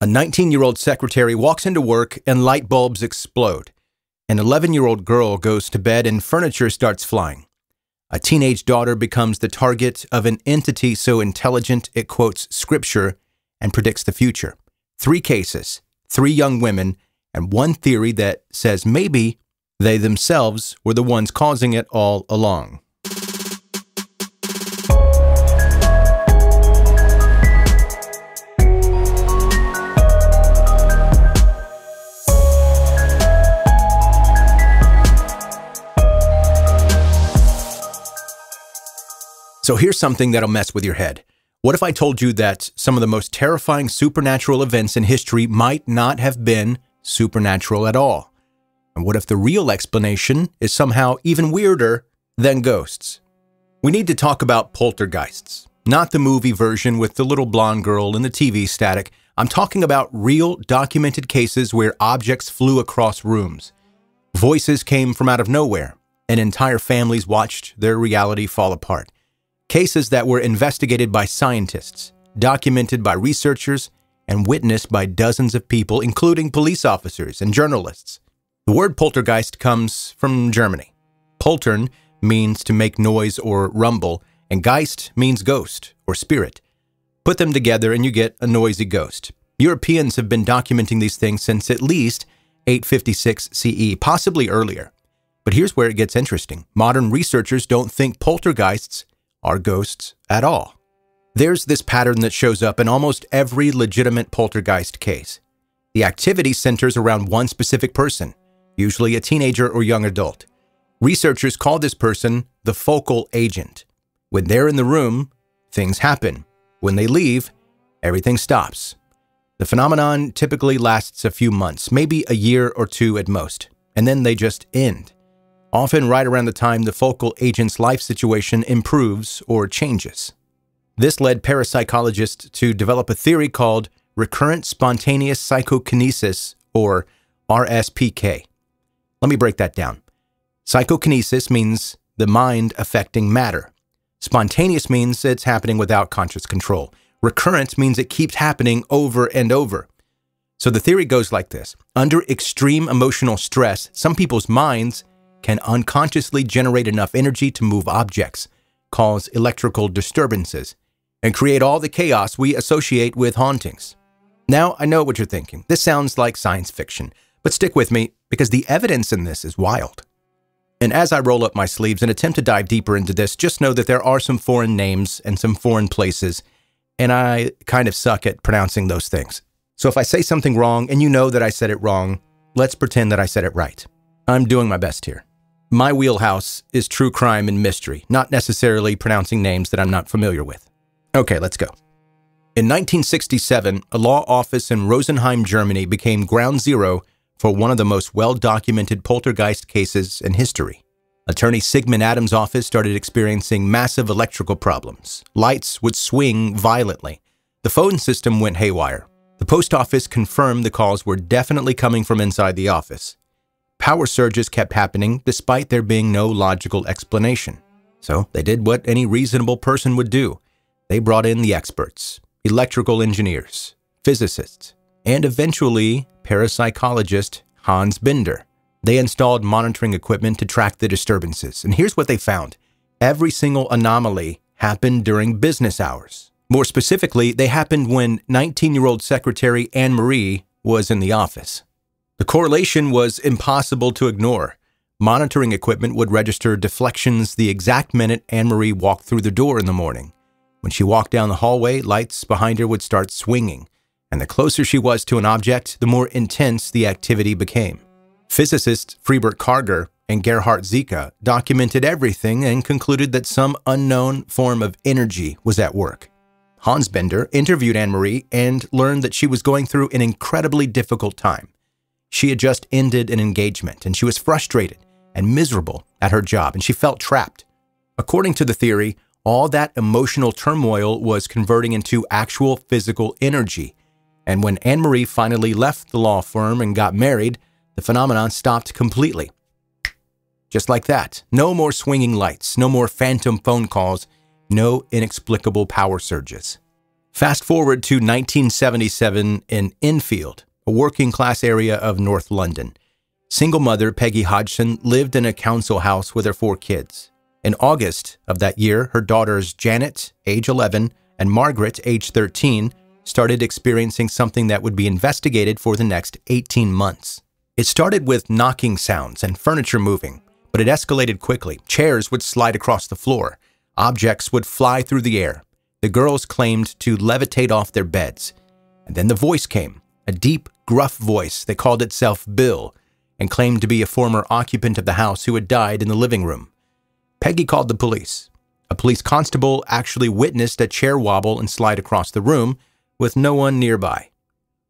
A 19-year-old secretary walks into work and light bulbs explode. An 11-year-old girl goes to bed and furniture starts flying. A teenage daughter becomes the target of an entity so intelligent it quotes scripture and predicts the future. 3 cases, 3 young women, and 1 theory that says maybe they themselves were the ones causing it all along. So here's something that'll mess with your head. What if I told you that some of the most terrifying supernatural events in history might not have been supernatural at all? And what if the real explanation is somehow even weirder than ghosts? We need to talk about poltergeists, not the movie version with the little blonde girl and the TV static. I'm talking about real documented cases where objects flew across rooms. Voices came from out of nowhere, and entire families watched their reality fall apart. Cases that were investigated by scientists, documented by researchers, and witnessed by dozens of people, including police officers and journalists. The word poltergeist comes from Germany. Poltern means to make noise or rumble, and Geist means ghost or spirit. Put them together and you get a noisy ghost. Europeans have been documenting these things since at least 856 CE, possibly earlier. But here's where it gets interesting. Modern researchers don't think poltergeists are ghosts at all. There's this pattern that shows up in almost every legitimate poltergeist case. The activity centers around one specific person, usually a teenager or young adult. Researchers call this person the focal agent. When they're in the room, things happen. When they leave, everything stops. The phenomenon typically lasts a few months, maybe a year or 2 at most, and then they just end. Often right around the time the focal agent's life situation improves or changes. This led parapsychologists to develop a theory called Recurrent Spontaneous Psychokinesis, or RSPK. Let me break that down. Psychokinesis means the mind affecting matter. Spontaneous means it's happening without conscious control. Recurrent means it keeps happening over and over. So the theory goes like this. Under extreme emotional stress, some people's minds can unconsciously generate enough energy to move objects, cause electrical disturbances, and create all the chaos we associate with hauntings. Now, I know what you're thinking. This sounds like science fiction, but stick with me because the evidence in this is wild. And as I roll up my sleeves and attempt to dive deeper into this, just know that there are some foreign names and some foreign places, and I kind of suck at pronouncing those things. So if I say something wrong and you know that I said it wrong, let's pretend that I said it right. I'm doing my best here. My wheelhouse is true crime and mystery, not necessarily pronouncing names that I'm not familiar with. Okay, let's go. In 1967, a law office in Rosenheim, Germany became ground zero for one of the most well-documented poltergeist cases in history. Attorney Sigmund Adams' office started experiencing massive electrical problems. Lights would swing violently. The phone system went haywire. The post office confirmed the calls were definitely coming from inside the office. Power surges kept happening despite there being no logical explanation. So they did what any reasonable person would do. They brought in the experts, electrical engineers, physicists, and eventually parapsychologist Hans Bender. They installed monitoring equipment to track the disturbances. And here's what they found. Every single anomaly happened during business hours. More specifically, they happened when 19-year-old secretary Anne-Marie was in the office. The correlation was impossible to ignore. Monitoring equipment would register deflections the exact minute Anne-Marie walked through the door in the morning. When she walked down the hallway, lights behind her would start swinging, and the closer she was to an object, the more intense the activity became. Physicists Freibert Karger and Gerhard Zika documented everything and concluded that some unknown form of energy was at work. Hans Bender interviewed Anne-Marie and learned that she was going through an incredibly difficult time. She had just ended an engagement, and she was frustrated and miserable at her job, and she felt trapped. According to the theory, all that emotional turmoil was converting into actual physical energy. And when Anne-Marie finally left the law firm and got married, the phenomenon stopped completely. Just like that. No more swinging lights, no more phantom phone calls, no inexplicable power surges. Fast forward to 1977 in Enfield, a working-class area of North London. Single mother Peggy Hodgson lived in a council house with her 4 kids. In August of that year, her daughters Janet, age 11, and Margaret, age 13, started experiencing something that would be investigated for the next 18 months. It started with knocking sounds and furniture moving, but it escalated quickly. Chairs would slide across the floor. Objects would fly through the air. The girls claimed to levitate off their beds. And then the voice came, a deep, gruff voice that called itself Bill and claimed to be a former occupant of the house who had died in the living room. Peggy called the police. A police constable actually witnessed a chair wobble and slide across the room with no one nearby.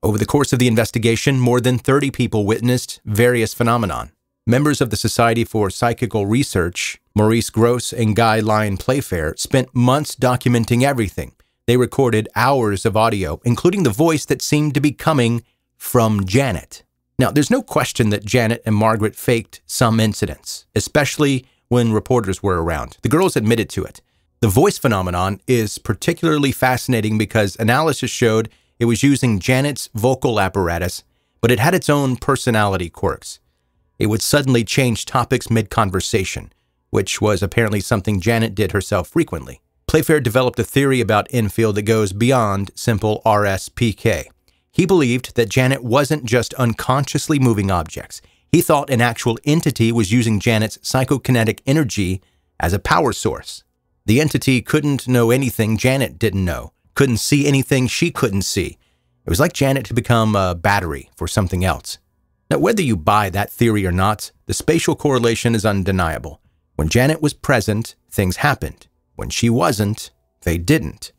Over the course of the investigation, more than 30 people witnessed various phenomenon. Members of the Society for Psychical Research, Maurice Gross and Guy Lyon Playfair, spent months documenting everything. They recorded hours of audio, including the voice that seemed to be coming from Janet. Now, there's no question that Janet and Margaret faked some incidents, especially when reporters were around. The girls admitted to it. The voice phenomenon is particularly fascinating because analysis showed it was using Janet's vocal apparatus, but it had its own personality quirks. It would suddenly change topics mid-conversation, which was apparently something Janet did herself frequently. Playfair developed a theory about Enfield that goes beyond simple RSPK. He believed that Janet wasn't just unconsciously moving objects. He thought an actual entity was using Janet's psychokinetic energy as a power source. The entity couldn't know anything Janet didn't know, couldn't see anything she couldn't see. It was like Janet had become a battery for something else. Now, whether you buy that theory or not, the spatial correlation is undeniable. When Janet was present, things happened. When she wasn't, they didn't.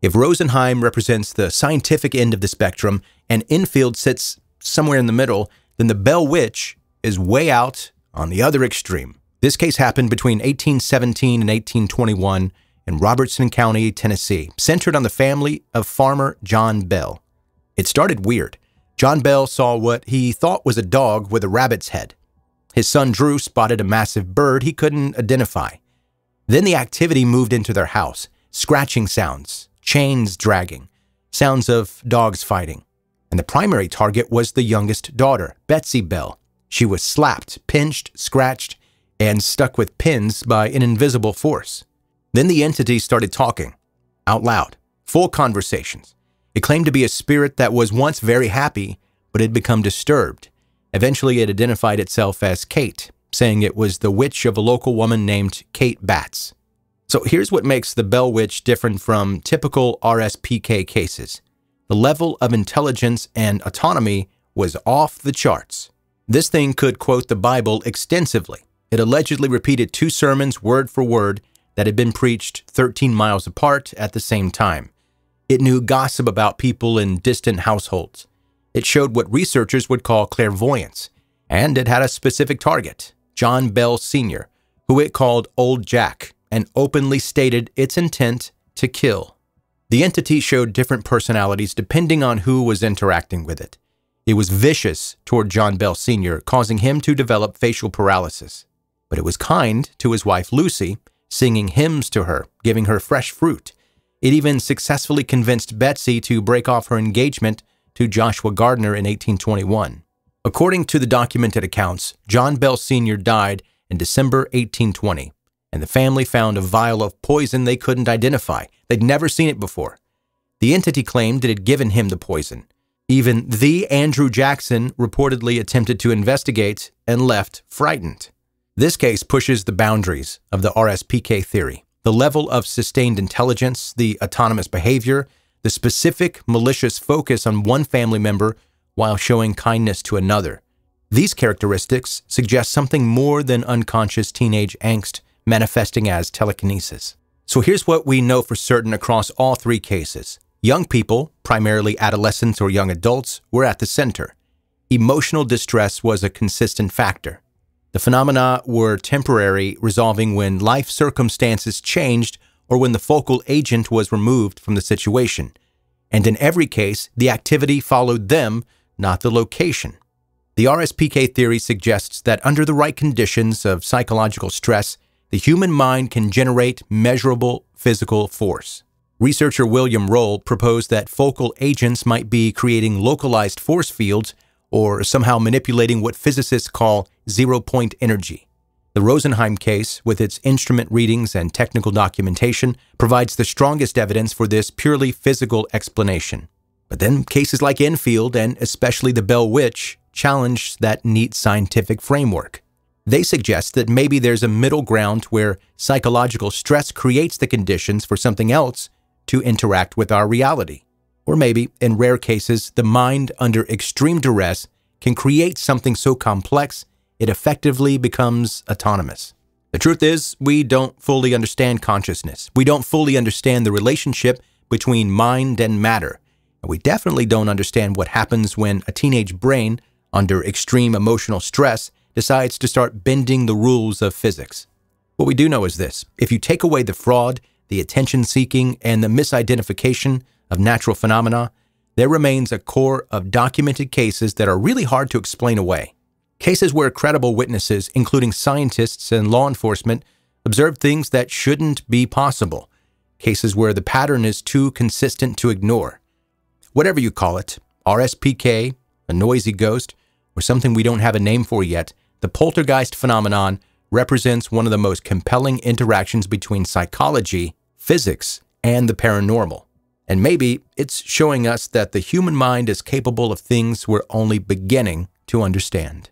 If Rosenheim represents the scientific end of the spectrum and Enfield sits somewhere in the middle, then the Bell Witch is way out on the other extreme. This case happened between 1817 and 1821 in Robertson County, Tennessee, centered on the family of farmer John Bell. It started weird. John Bell saw what he thought was a dog with a rabbit's head. His son Drew spotted a massive bird he couldn't identify. Then the activity moved into their house. Scratching sounds, chains dragging, sounds of dogs fighting. And the primary target was the youngest daughter, Betsy Bell. She was slapped, pinched, scratched, and stuck with pins by an invisible force. Then the entity started talking, out loud, full conversations. It claimed to be a spirit that was once very happy, but had become disturbed. Eventually, it identified itself as Kate, saying it was the witch of a local woman named Kate Batts. So here's what makes the Bell Witch different from typical RSPK cases. The level of intelligence and autonomy was off the charts. This thing could quote the Bible extensively. It allegedly repeated 2 sermons word for word that had been preached 13 miles apart at the same time. It knew gossip about people in distant households. It showed what researchers would call clairvoyance, and it had a specific target, John Bell Sr., who it called Old Jack, and openly stated its intent to kill. The entity showed different personalities depending on who was interacting with it. It was vicious toward John Bell Sr., causing him to develop facial paralysis. But it was kind to his wife Lucy, singing hymns to her, giving her fresh fruit. It even successfully convinced Betsy to break off her engagement to Joshua Gardner in 1821. According to the documented accounts, John Bell Sr. died in December 1820, and the family found a vial of poison they couldn't identify. They'd never seen it before. The entity claimed it had given him the poison. Even the Andrew Jackson reportedly attempted to investigate and left frightened. This case pushes the boundaries of the RSPK theory. The level of sustained intelligence, the autonomous behavior, the specific malicious focus on one family member while showing kindness to another. These characteristics suggest something more than unconscious teenage angst manifesting as telekinesis. So here's what we know for certain across all 3 cases. Young people, primarily adolescents or young adults, were at the center. Emotional distress was a consistent factor. The phenomena were temporary, resolving when life circumstances changed or when the focal agent was removed from the situation. And in every case, the activity followed them, not the location. The RSPK theory suggests that under the right conditions of psychological stress, the human mind can generate measurable physical force. Researcher William Roll proposed that focal agents might be creating localized force fields or somehow manipulating what physicists call zero-point energy. The Rosenheim case, with its instrument readings and technical documentation, provides the strongest evidence for this purely physical explanation. But then cases like Enfield, and especially the Bell Witch, challenge that neat scientific framework. They suggest that maybe there's a middle ground where psychological stress creates the conditions for something else to interact with our reality. Or maybe, in rare cases, the mind under extreme duress can create something so complex it effectively becomes autonomous. The truth is, we don't fully understand consciousness. We don't fully understand the relationship between mind and matter. And we definitely don't understand what happens when a teenage brain, under extreme emotional stress, decides to start bending the rules of physics. What we do know is this: if you take away the fraud, the attention-seeking, and the misidentification of natural phenomena, there remains a core of documented cases that are really hard to explain away. Cases where credible witnesses, including scientists and law enforcement, observed things that shouldn't be possible. Cases where the pattern is too consistent to ignore. Whatever you call it, RSPK, a noisy ghost, or something we don't have a name for yet, the poltergeist phenomenon represents one of the most compelling interactions between psychology, physics, and the paranormal. And maybe it's showing us that the human mind is capable of things we're only beginning to understand.